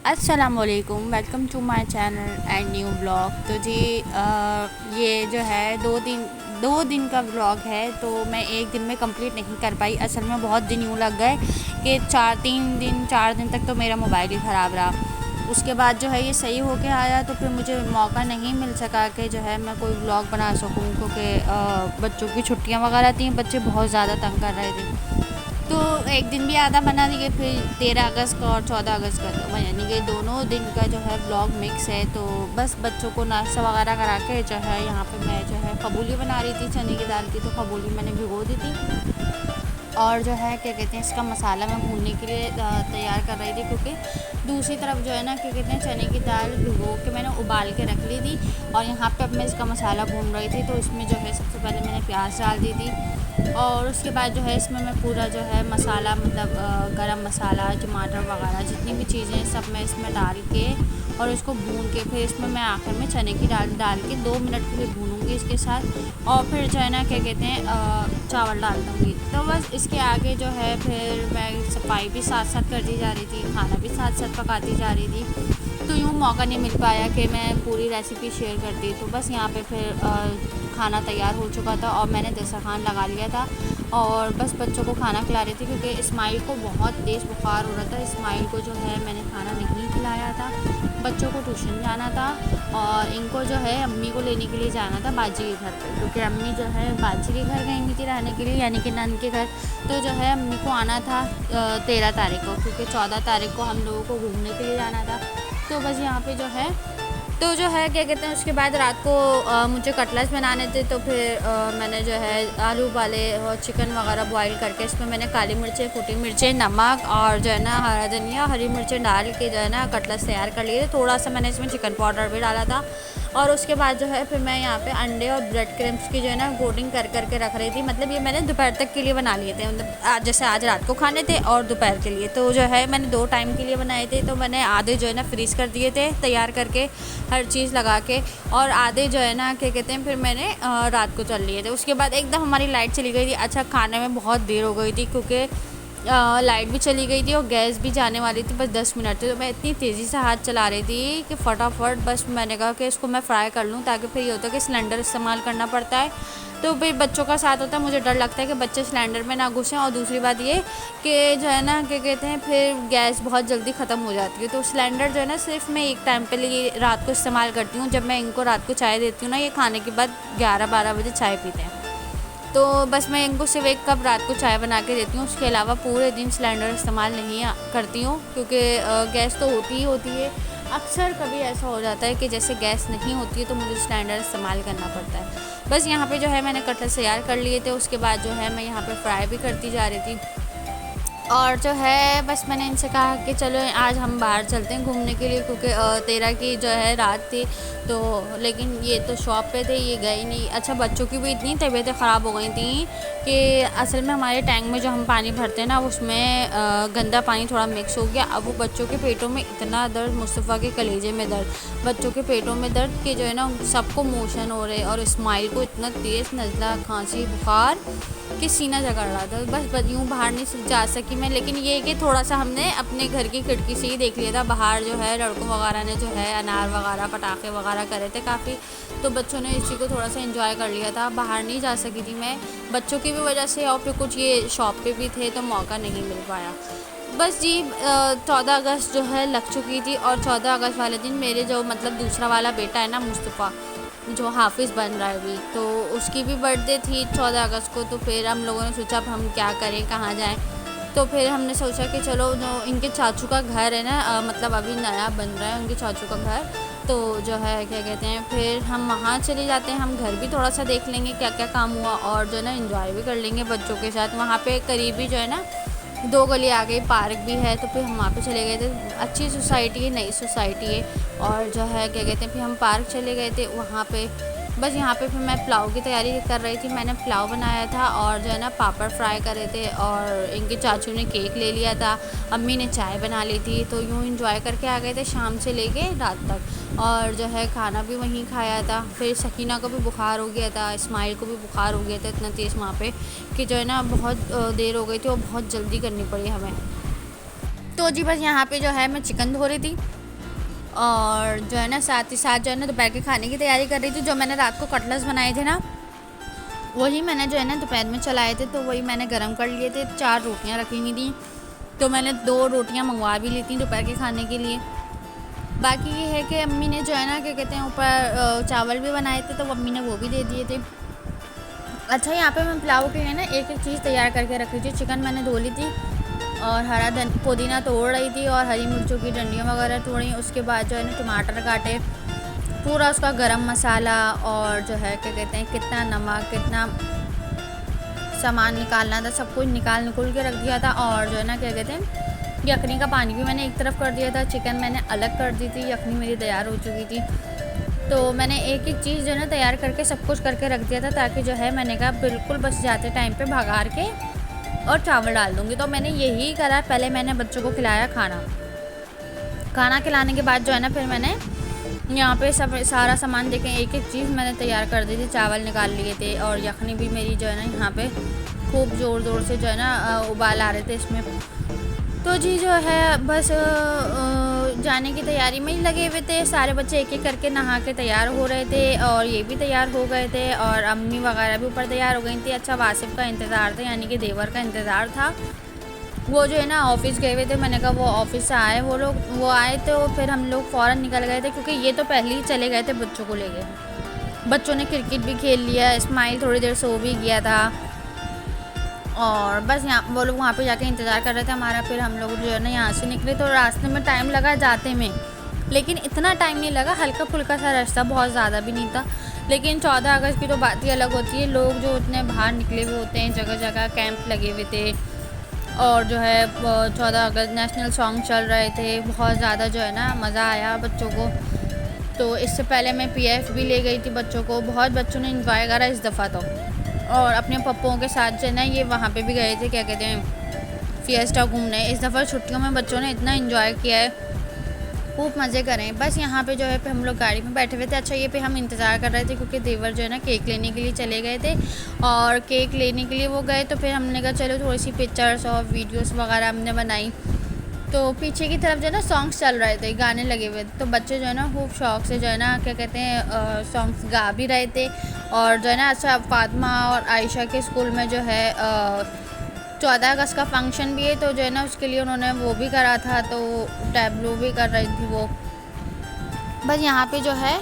अस्सलामुअलैकुम, welcome to my channel and new blog. तो जी ये जो है दो दिन का ब्लॉग है, तो मैं एक दिन में कंप्लीट नहीं कर पाई। असल में बहुत दिन यूँ लग गए कि 4 दिन तक तो मेरा मोबाइल ही ख़राब रहा। उसके बाद जो है ये सही होके आया, तो फिर मुझे मौका नहीं मिल सका कि जो है मैं कोई ब्लॉग बना सकूँ, क्योंकि बच्चों की छुट्टियाँ वगैरह थी, बच्चे बहुत ज़्यादा तंग कर रहे थे। तो एक दिन भी आधा बना दिए, फिर 13 अगस्त का और 14 अगस्त का, यानी कि दोनों दिन का जो है ब्लॉग मिक्स है। तो बस बच्चों को नाश्ता वगैरह करा के जो है यहाँ पे मैं जो है कबूली बना रही थी चने की दाल की। तो कबूली मैंने भिगो दी थी और जो है क्या कहते हैं इसका मसाला मैं भूनने के लिए तैयार कर रही थी, क्योंकि दूसरी तरफ जो है ना क्या कहते हैं चने की दाल भिगो के मैंने उबाल के रख ली थी और यहाँ पे अब मैं इसका मसाला भून रही थी। तो इसमें जो है सबसे पहले मैंने प्याज डाल दी थी और उसके बाद जो है इसमें मैं पूरा जो है मसाला मतलब गरम मसाला, टमाटर वगैरह जितनी भी चीज़ें सब मैं इसमें डाल के और इसको भून के फिर इसमें मैं आखिर में चने की दाल डाल के 2 मिनट के लिए भूनूंगी इसके साथ। और फिर जो है ना क्या कहते हैं चावल डाल दूँगी। तो बस इसके आगे जो है फिर मैं सफाई भी साथ साथ करती जा रही थी, खाना भी साथ साथ पकाती जा रही थी। तो यूँ मौका नहीं मिल पाया कि मैं पूरी रेसिपी शेयर करती। तो बस यहाँ पे फिर खाना तैयार हो चुका था और मैंने दस्तरखान लगा लिया था और बस बच्चों को खाना खिला रही थी, क्योंकि इस्माइल को बहुत तेज़ बुखार हो रहा था। इस्माइल को जो है मैंने खाना नहीं खिलाया था। बच्चों को ट्यूशन जाना था और इनको जो है अम्मी को लेने के लिए जाना था बाजी के घर पे, क्योंकि अम्मी जो है बाजी के घर गई हुई थी रहने के लिए, यानी कि नंद के घर। तो जो है अम्मी को आना था 13 तारीख को, क्योंकि 14 तारीख को हम लोगों को घूमने के लिए जाना था। तो बस यहाँ पे जो है क्या कहते हैं उसके बाद रात को मुझे कटलेट्स बनाने थे। तो फिर मैंने जो है आलू उबाले और चिकन वगैरह बॉईल करके इसमें मैंने काली मिर्चें, फूटी मिर्चें, नमक और जो है ना हरा धनिया, हरी मिर्चें डाल के जो है ना कटलेट्स तैयार कर लिए थे। थोड़ा सा मैंने इसमें चिकन पाउडर भी डाला था और उसके बाद जो है फिर मैं यहाँ पे अंडे और ब्रेड क्रम्स की जो है ना कोटिंग कर करके रख रही थी। मतलब ये मैंने दोपहर तक के लिए बना लिए थे, मतलब जैसे आज रात को खाने थे और दोपहर के लिए। तो जो है मैंने 2 टाइम के लिए बनाए थे। तो मैंने आधे जो है ना फ्रीज़ कर दिए थे तैयार करके हर चीज़ लगा के, और आधे जो है ना क्या कहते हैं फिर मैंने रात को चल लिए थे। उसके बाद एकदम हमारी लाइट चली गई थी। अच्छा, खाने में बहुत देर हो गई थी क्योंकि लाइट भी चली गई थी और गैस भी जाने वाली थी, बस 10 मिनट थे। तो मैं इतनी तेज़ी से हाथ चला रही थी कि फटाफट बस मैंने कहा कि इसको मैं फ्राई कर लूँ, ताकि फिर ये होता है कि सिलेंडर इस्तेमाल करना पड़ता है। तो फिर बच्चों का साथ होता है, मुझे डर लगता है कि बच्चे सिलेंडर में ना घुसें। और दूसरी बात ये कि जो है ना क्या कहते हैं फिर गैस बहुत जल्दी ख़त्म हो जाती है। तो सिलेंडर जो है ना सिर्फ मैं एक टाइम पे लिए रात को इस्तेमाल करती हूँ, जब मैं इनको रात को चाय देती हूँ ना, ये खाने के बाद 11-12 बजे चाय पीते हैं। तो बस मैं इनको सिर्फ 1 कप रात को चाय बना के देती हूँ। उसके अलावा पूरे दिन सिलेंडर इस्तेमाल नहीं करती हूँ, क्योंकि गैस तो होती ही होती है। अक्सर कभी ऐसा हो जाता है कि जैसे गैस नहीं होती है तो मुझे सिलेंडर इस्तेमाल करना पड़ता है। बस यहाँ पे जो है मैंने कटलेट तैयार कर लिए थे। उसके बाद जो है मैं यहाँ पे फ्राई भी करती जा रही थी और जो है बस मैंने इनसे कहा कि चलो आज हम बाहर चलते हैं घूमने के लिए, क्योंकि 13 की जो है रात थी। तो लेकिन ये तो शॉप पे थे, ये गए नहीं। अच्छा, बच्चों की भी इतनी तबीयतें ख़राब हो गई थी कि असल में हमारे टैंक में जो हम पानी भरते हैं ना उसमें गंदा पानी थोड़ा मिक्स हो गया। अब वो बच्चों के पेटों में इतना दर्द, मुस्तफ़ा के कलेजे में दर्द, बच्चों के पेटों में दर्द कि जो है ना सबको मोशन हो रहे, और इस्माइल को इतना तेज़ नज़ला, खांसी, बुखार कि सीना जकड़ रहा था। बस यूँ बाहर नहीं जा सकी मैं। लेकिन ये कि थोड़ा सा हमने अपने घर की खिड़की से ही देख लिया था। बाहर जो है लड़कों वगैरह ने जो है अनार वगैरह, पटाखे वगैरह करे थे काफ़ी, तो बच्चों ने इसी को थोड़ा सा एंजॉय कर लिया था। बाहर नहीं जा सकी थी मैं बच्चों की भी वजह से, और फिर कुछ ये शॉप पे भी थे तो मौका नहीं मिल पाया। बस जी 14 अगस्त जो है लग चुकी थी और 14 अगस्त वाले दिन मेरे जो मतलब दूसरा वाला बेटा है ना मुस्तफ़ा, जो हाफिज़ बन रहा है अभी, तो उसकी भी बर्थडे थी 14 अगस्त को। तो फिर हम लोगों ने सोचा अब हम क्या करें, कहाँ जाएं। तो फिर हमने सोचा कि चलो जो इनके चाचू का घर है ना मतलब अभी नया बन रहा है उनके चाचू का घर, तो जो है क्या कहते हैं फिर हम वहाँ चले जाते हैं। हम घर भी थोड़ा सा देख लेंगे क्या क्या काम हुआ, और जो है ना एंजॉय भी कर लेंगे बच्चों के साथ। वहाँ पे करीबी जो है ना 2 गली आगे पार्क भी है, तो फिर हम वहाँ पे चले गए थे। अच्छी सोसाइटी है, नई सोसाइटी है, और जो है क्या कहते हैं फिर हम पार्क चले गए थे वहाँ पे। बस यहाँ पे फिर मैं पुलाव की तैयारी कर रही थी। मैंने पुलाव बनाया था और जो है ना पापड़ फ्राई करे थे, और इनके चाचू ने केक ले लिया था, अम्मी ने चाय बना ली थी। तो यूँ एंजॉय करके आ गए थे शाम से लेके रात तक, और जो है खाना भी वहीं खाया था। फिर सकीना को भी बुखार हो गया था, इस्माइल को भी बुखार हो गया था इतना तेज़ वहाँ पे कि जो है ना बहुत देर हो गई थी और बहुत जल्दी करनी पड़ी हमें। तो जी बस यहाँ पे जो है मैं चिकन धो रही थी और जो है ना साथ ही साथ जो है ना दोपहर के खाने की तैयारी कर रही थी। जो मैंने रात को कटलेट्स बनाए थे ना, वही मैंने जो है ना दोपहर में चलाए थे, तो वही मैंने गर्म कर लिए थे। 4 रोटियाँ रखी हुई थी, तो मैंने 2 रोटियाँ मंगवा भी ली थी दोपहर के खाने के लिए। बाकी ये है कि अम्मी ने जो है ना क्या कहते हैं ऊपर चावल भी बनाए थे, तो अम्मी ने वो भी दे दिए थे। अच्छा, यहाँ पे मैं पुलाव के लिए ना एक एक चीज़ तैयार करके रखी थी। चिकन मैंने धो ली थी और हरा पुदीना तोड़ रही थी और हरी मिर्चों की डंडियाँ वगैरह तोड़ी। उसके बाद जो है ना टमाटर काटे, पूरा उसका गरम मसाला और जो है क्या कहते हैं कितना नमक, कितना सामान निकालना था, सब कुछ निकाल के रख दिया था। और जो है ना क्या कहते हैं यखनी का पानी भी मैंने एक तरफ कर दिया था, चिकन मैंने अलग कर दी थी, यखनी मेरी तैयार हो चुकी थी। तो मैंने एक एक चीज़ जो है ना तैयार करके सब कुछ करके रख दिया था, ताकि जो है मैंने कहा बिल्कुल बस जाते टाइम पे भगार के और चावल डाल दूँगी। तो मैंने यही करा, पहले मैंने बच्चों को खिलाया खाना खिलाने के बाद जो है ना फिर मैंने यहाँ पे सब सारा सामान देखें एक एक चीज़ मैंने तैयार कर दी थी। चावल निकाल लिए थे और यखनी भी मेरी जो है ना यहाँ पे खूब ज़ोर से जो है ना उबाल आ रहे थे इसमें। तो जी जो है बस जाने की तैयारी में ही लगे हुए थे। सारे बच्चे एक एक करके नहा के तैयार हो रहे थे और ये भी तैयार हो गए थे और अम्मी वगैरह भी ऊपर तैयार हो गई थी। अच्छा, वासिफ का इंतज़ार था, यानी कि देवर का इंतज़ार था। वो जो है ना ऑफ़िस गए हुए थे, मैंने कहा वो ऑफ़िस से आए वो आए तो फिर हम लोग फ़ौरन निकल गए थे, क्योंकि ये तो पहले ही चले गए थे बच्चों को लेके। बच्चों ने क्रिकेट भी खेल लिया, इस्माइल थोड़ी देर सो भी गया था और बस यहाँ वो लोग वहाँ पे जाके इंतज़ार कर रहे थे हमारा। फिर हम लोग जो है ना यहाँ से निकले, तो रास्ते में टाइम लगा जाते में, लेकिन इतना टाइम नहीं लगा, हल्का फुल्का सा रास्ता, बहुत ज़्यादा भी नहीं था। लेकिन 14 अगस्त की तो बात ही अलग होती है। लोग जो इतने बाहर निकले हुए होते हैं, जगह जगह कैंप लगे हुए थे और जो है 14 अगस्त नेशनल सॉन्ग चल रहे थे। बहुत ज़्यादा जो है ना मज़ा आया बच्चों को। तो इससे पहले मैं PF भी ले गई थी बच्चों को, बहुत बच्चों ने इंजॉय करा इस दफ़ा तो। और अपने पप्पों के साथ जो है ना ये वहाँ पे भी गए थे, क्या कहते हैं फिएस्टा घूमने। इस दफ़ा छुट्टियों में बच्चों ने इतना इन्जॉय किया है, खूब मज़े करें। बस यहाँ पे जो है पे हम लोग गाड़ी में बैठे हुए थे। अच्छा, ये पे हम इंतज़ार कर रहे थे क्योंकि देवर जो है ना केक लेने के लिए चले गए थे और केक लेने के लिए वो गए, तो फिर हमने कहा चलो थोड़ी सी पिक्चर्स और वीडियोस वगैरह हमने बनाई। तो पीछे की तरफ जो है ना सॉन्ग्स चल रहे थे, गाने लगे हुए थे, तो बच्चे जो है ना खूब शौक से जो है ना क्या कहते हैं सॉन्ग्स गा भी रहे थे। और जो है ना अच्छा फातिमा और आयशा के स्कूल में जो है 14 अगस्त का फंक्शन भी है, तो जो है ना उसके लिए उन्होंने वो भी करा था, तो टैबलो भी कर रही थी वो। बस यहाँ पे जो है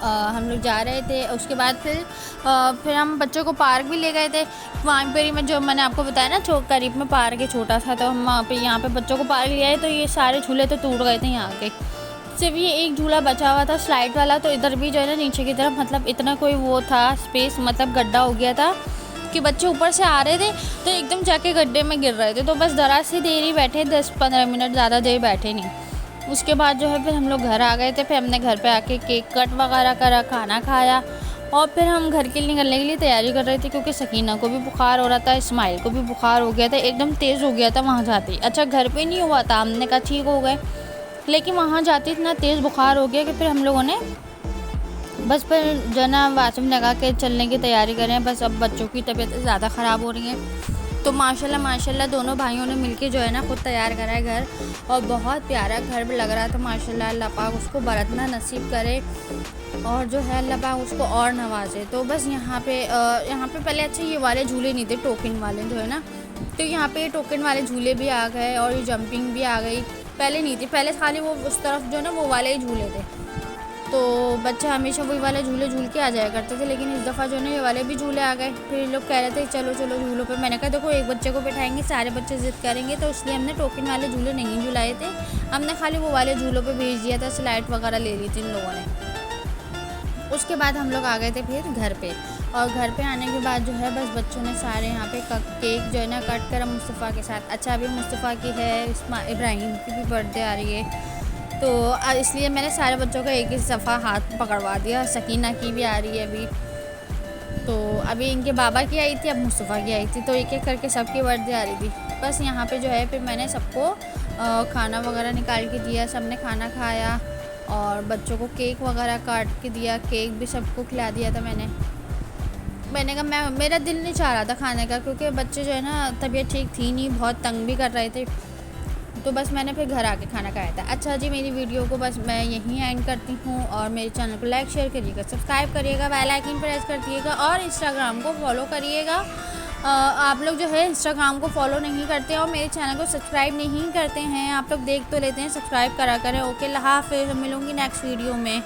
हम लोग जा रहे थे। उसके बाद फिर हम बच्चों को पार्क भी ले गए थे। वहाँ पर ही मैं जो मैंने आपको बताया ना करीब में पार्क है छोटा सा, तो हम वहाँ पे यहाँ पे बच्चों को पार्क ले आए। तो ये सारे झूले तो टूट गए थे यहाँ के, सिर्फ ये एक झूला बचा हुआ था स्लाइड वाला। तो इधर भी जो है ना नीचे की तरफ मतलब इतना कोई वो था स्पेस, मतलब गड्ढा हो गया था कि बच्चे ऊपर से आ रहे थे तो एकदम जाके गड्ढे में गिर रहे थे। तो बस ज़रा सी देर ही बैठे, 10-15 मिनट, ज़्यादा देर बैठे नहीं। उसके बाद जो है फिर हम लोग घर आ गए थे। फिर हमने घर पे आके केक कट वगैरह करा, खाना खाया और फिर हम घर के लिए निकलने के लिए तैयारी कर रहे थे, क्योंकि सकीना को भी बुखार हो रहा था, इस्माइल को भी बुखार हो गया था, एकदम तेज़ हो गया था वहाँ जाते ही। अच्छा, घर पे नहीं हुआ था, हमने कहा ठीक हो गए, लेकिन वहाँ जाते इतना तेज़ बुखार हो गया कि फिर हम लोगों ने बस फिर जो ना वाशिम लगा के चलने की तैयारी करें। बस अब बच्चों की तबीयत ज़्यादा ख़राब हो रही है, तो माशाल्लाह दोनों भाइयों ने मिलके जो है ना खुद तैयार करा है घर, और बहुत प्यारा घर भी लग रहा था माशाल्लाह। अल्लाह पाक उसको बरतना नसीब करे और जो है अल्लाह पाक उसको और नवाजे। तो बस यहाँ पे पहले अच्छा ये वाले झूले नहीं थे, टोकन वाले जो है ना, तो यहाँ पे टोकन वाले झूले भी आ गए और ये जंपिंग भी आ गई। पहले नहीं थी, पहले खाली वो उस तरफ जो है ना वो वाले ही झूले थे, तो बच्चे हमेशा वही वाले झूले झूल के आ जाया करते थे। लेकिन इस दफ़ा जो है ना ये वाले भी झूले आ गए। फिर लोग कह रहे थे चलो चलो झूलों पे। मैंने कहा देखो एक बच्चे को बैठाएंगे, सारे बच्चे ज़िद करेंगे, तो इसलिए हमने टोकन वाले झूले नहीं झुलाए थे, हमने खाली वो वाले झूलों पे भेज दिया था। स्लाइड वगैरह ले ली थी इन लोगों ने। उसके बाद हम लोग आ गए थे फिर घर पे, और घर पे आने के बाद जो है बस बच्चों ने सारे यहाँ पे केक जो है ना कट करा मुस्तफ़ा के साथ। अच्छा, अभी मुस्तफ़ा की है, इब्राहिम की भी बर्थडे आ रही है, तो इसलिए मैंने सारे बच्चों का एक ही दफ़ा हाथ पकड़वा दिया। सकीना की भी आ रही है अभी, तो अभी इनके बाबा की आई थी, अब मुस्तफ़ा की आई थी, तो एक एक करके सबकी बर्थडे आ रही थी। बस यहाँ पे जो है फिर मैंने सबको खाना वगैरह निकाल के दिया, सब ने खाना खाया और बच्चों को केक वगैरह काट के दिया, केक भी सबको खिला दिया था मैंने कहा मेरा दिल नहीं चाह रहा था खाने का, क्योंकि बच्चे जो है ना तबीयत ठीक थी नहीं, बहुत तंग भी कर रहे थे। तो बस मैंने फिर घर आके खाना खाया था। अच्छा जी, मेरी वीडियो को बस मैं यहीं एंड करती हूँ और मेरे चैनल को लाइक शेयर करिएगा, सब्सक्राइब करिएगा, बेल आइकन प्रेस कर दिएगा और इंस्टाग्राम को फॉलो करिएगा। आप लोग जो है इंस्टाग्राम को फॉलो नहीं करते और मेरे चैनल को सब्सक्राइब नहीं करते हैं, आप लोग देख तो लेते हैं, सब्सक्राइब करा करें। ओके, अल्लाह हाफ़िज़, मिलूँगी नेक्स्ट वीडियो में।